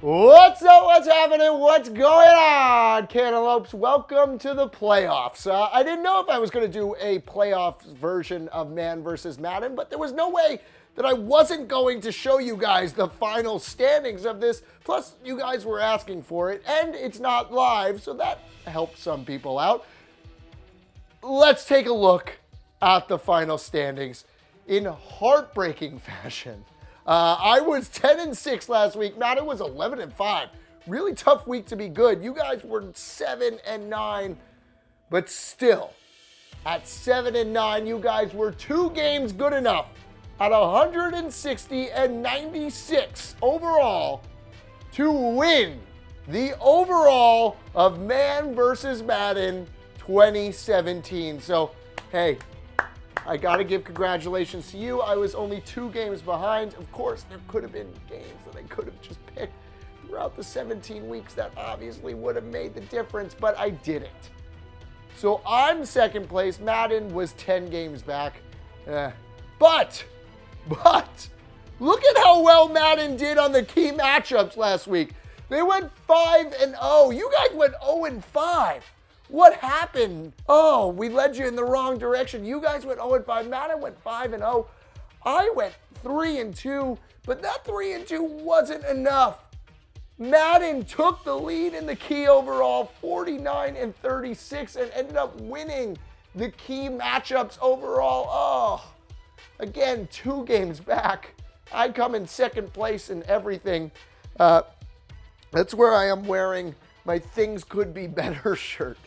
What's up? What's happening? What's going on, Cantaloupes? Welcome to the playoffs. I didn't know if I was going to do a playoffs version of Man vs. Madden, but there was no way that I wasn't going to show you guys the final standings of this. Plus, you guys were asking for it, and it's not live, so that helps some people out. Let's take a look at the final standings in heartbreaking fashion. I was 10-6 last week. Madden was 11-5. Really tough week to be good. You guys were 7-9, but still, at 7-9, you guys were 2 games good enough at 160-96 overall to win the overall of Man vs. Madden 2017. So, hey, I gotta give congratulations to you. I was only 2 games behind. Of course, there could have been games that I could have just picked throughout the 17 weeks that obviously would have made the difference, but I didn't. So I'm second place. Madden was 10 games back. But, look at how well Madden did on the key matchups last week. They went 5-0. You guys went 0-5. What happened? Oh, we led you in the wrong direction. You guys went 0-5. Madden went 5-0. I went 3-2, but that 3-2 wasn't enough. Madden took the lead in the key overall, 49-36, and ended up winning the key matchups overall. Oh, again, 2 games back. I come in second place in everything. That's where I am wearing my Things Could Be Better shirt.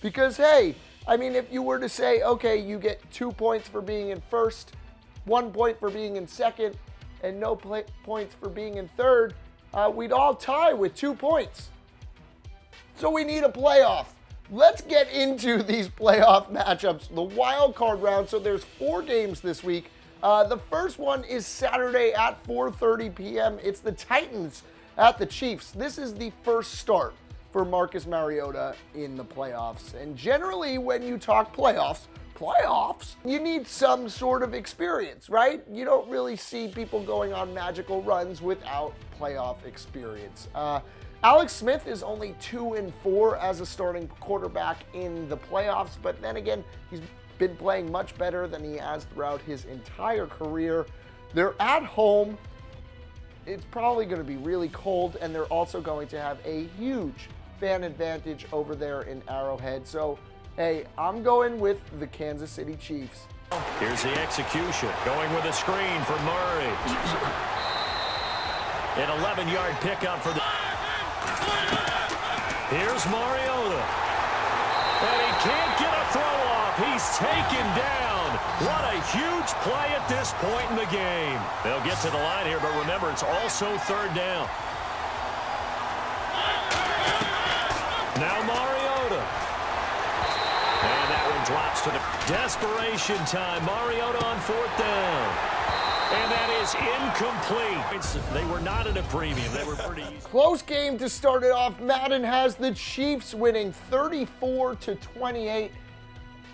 Because, hey, I mean, if you were to say, okay, you get 2 points for being in first, 1 point for being in second, and no points for being in third, we'd all tie with 2 points. So we need a playoff. Let's get into these playoff matchups, the wild card round. So there's 4 games this week. The first one is Saturday at 4:30 p.m. It's the Titans at the Chiefs. This is the first start for Marcus Mariota in the playoffs. And generally, when you talk playoffs, you need some sort of experience, right? You don't really see people going on magical runs without playoff experience. Alex Smith is only 2-4 as a starting quarterback in the playoffs, but then again, he's been playing much better than he has throughout his entire career. They're at home. It's probably going to be really cold, and they're also going to have a huge fan advantage over there in Arrowhead. So, hey, I'm going with the Kansas City Chiefs. Here's the execution, going with a screen for Murray. An 11-yard pickup for the... Here's Mariota. And he can't get a throw off. He's taken down. What a huge play at this point in the game. They'll get to the line here, but remember, it's also third down. Now Mariota. And that one drops to the desperation time. Mariota on 4th down. And that is incomplete. They were not at a premium. They were pretty easy. Close game to start it off. Madden has the Chiefs winning 34-28.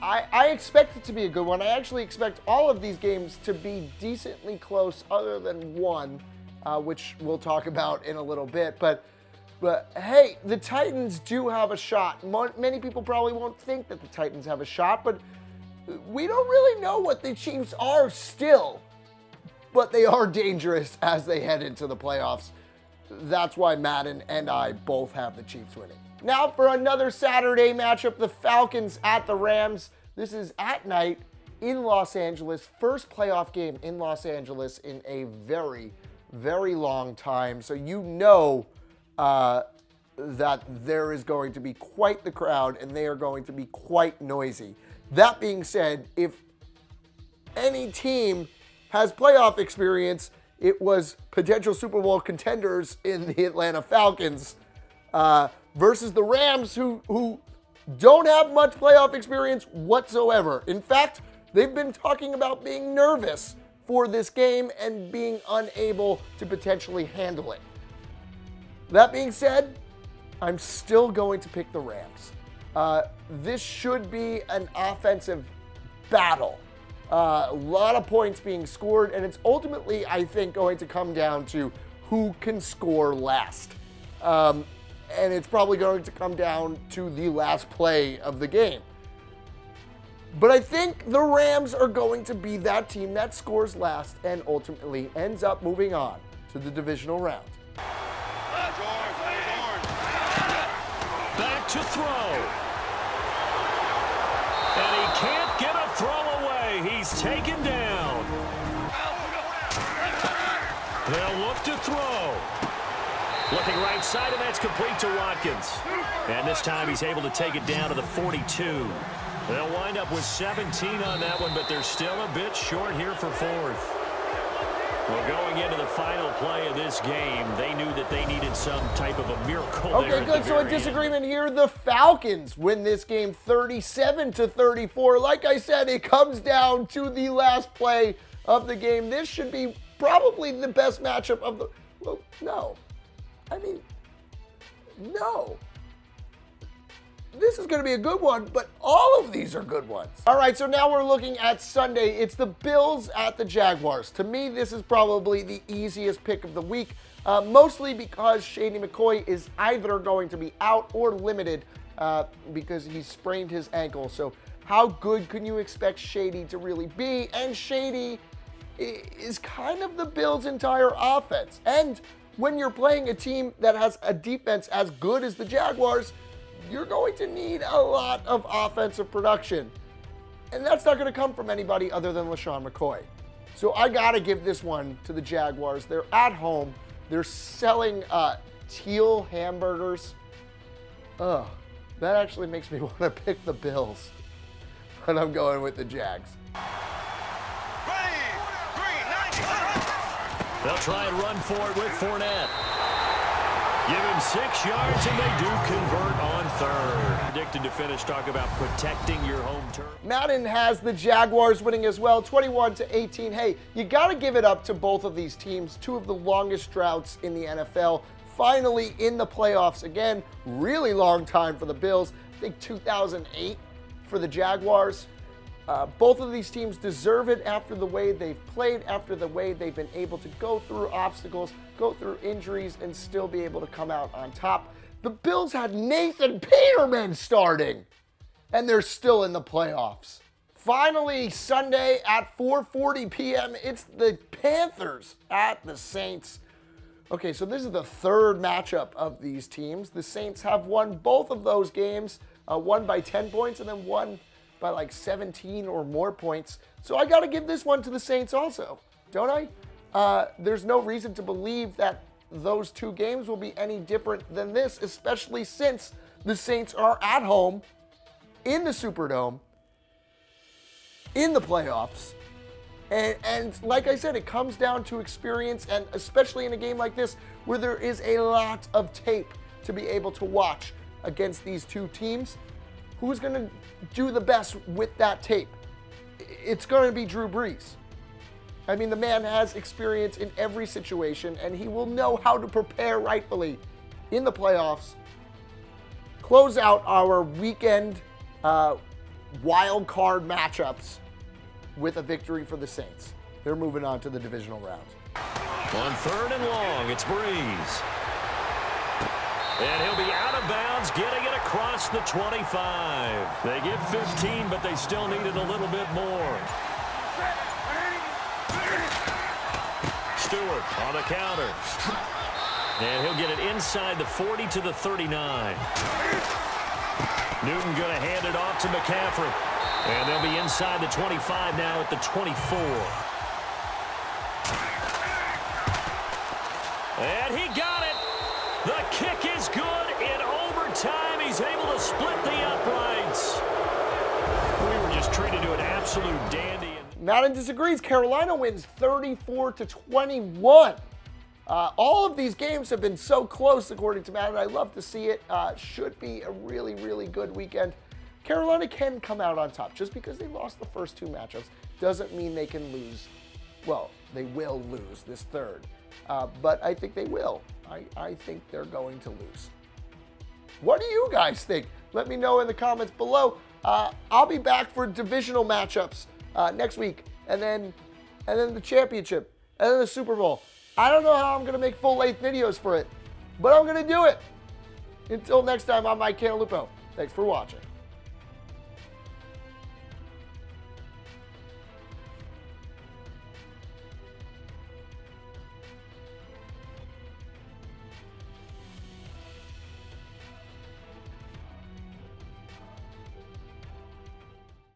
I expect it to be a good one. I actually expect all of these games to be decently close other than one, which we'll talk about in a little bit. But hey, the Titans do have a shot. Many people probably won't think that the Titans have a shot, but we don't really know what the Chiefs are still. But they are dangerous as they head into the playoffs. That's why Madden and I both have the Chiefs winning. Now for another Saturday matchup, the Falcons at the Rams. This is at night in Los Angeles. First playoff game in Los Angeles in a very, very long time. So you know that there is going to be quite the crowd and they are going to be quite noisy. That being said, if any team has playoff experience, it was potential Super Bowl contenders in the Atlanta Falcons versus the Rams, who don't have much playoff experience whatsoever. In fact, they've been talking about being nervous for this game and being unable to potentially handle it. That being said, I'm still going to pick the Rams. This should be an offensive battle. A lot of points being scored, and it's ultimately, I think, going to come down to who can score last. And it's probably going to come down to the last play of the game. But I think the Rams are going to be that team that scores last and ultimately ends up moving on to the divisional round. Back to throw. And he can't get a throw away. He's taken down. They'll look to throw. Looking right side, and that's complete to Watkins. And this time he's able to take it down to the 42. They'll wind up with 17 on that one, but they're still a bit short here for fourth. Well, going into the final play of this game, they knew that they needed some type of a miracle. Okay, good. So a disagreement here. The Falcons win this game 37-34. Like I said, it comes down to the last play of the game. This should be probably the best matchup of the... Well, no. I mean, no. This is going to be a good one, but all of these are good ones. All right, so now we're looking at Sunday. It's the Bills at the Jaguars. To me, this is probably the easiest pick of the week, mostly because Shady McCoy is either going to be out or limited because he sprained his ankle. So how good can you expect Shady to really be? And Shady is kind of the Bills' entire offense. And when you're playing a team that has a defense as good as the Jaguars, you're going to need a lot of offensive production. And that's not going to come from anybody other than LaShawn McCoy. So I got to give this one to the Jaguars. They're at home. They're selling teal hamburgers. Ugh, that actually makes me want to pick the Bills. But I'm going with the Jags. They'll try and run for it with Fournette. Give him 6 yards, and they do convert on third. Predicted to finish, talk about protecting your home turf. Madden has the Jaguars winning as well, 21-18. Hey, you got to give it up to both of these teams, two of the longest droughts in the NFL. Finally in the playoffs again. Really long time for the Bills. I think 2008 for the Jaguars. Both of these teams deserve it after the way they've played, after the way they've been able to go through obstacles, go through injuries, and still be able to come out on top. The Bills had Nathan Peterman starting, and they're still in the playoffs. Finally, Sunday at 4:40 p.m., it's the Panthers at the Saints. Okay, so this is the third matchup of these teams. The Saints have won both of those games, one by 10 points and then one by like 17 or more points. So I got to give this one to the Saints also, don't I? There's no reason to believe that those two games will be any different than this, especially since the Saints are at home in the Superdome in the playoffs. And like I said, it comes down to experience, and especially in a game like this where there is a lot of tape to be able to watch against these two teams. Who's going to do the best with that tape? It's going to be Drew Brees. I mean, the man has experience in every situation, and he will know how to prepare rightfully in the playoffs. Close out our weekend wild card matchups with a victory for the Saints. They're moving on to the divisional round. On 3rd and long, it's Brees. And he'll be out of bounds, getting it across the 25. They get 15, but they still needed a little bit more. Stewart on the counter. And he'll get it inside the 40 to the 39. Newton going to hand it off to McCaffrey. And they'll be inside the 25 now at the 24. And he got it. The kick is good. In overtime, he's able to split the uprights. We were just treated to an absolute dandy. Madden disagrees. Carolina wins 34-21. All of these games have been so close, according to Madden. I love to see it. Should be a really, really good weekend. Carolina can come out on top. Just because they lost the first two matchups doesn't mean they can lose. Well, they will lose this third. But I think they will. I think they're going to lose. What do you guys think? Let me know in the comments below. I'll be back for divisional matchups next week, and then the championship, and then the Super Bowl. I don't know how I'm going to make full-length videos for it. but I'm going to do it. Until next time, I'm Mike Cantalupo. Thanks for watching.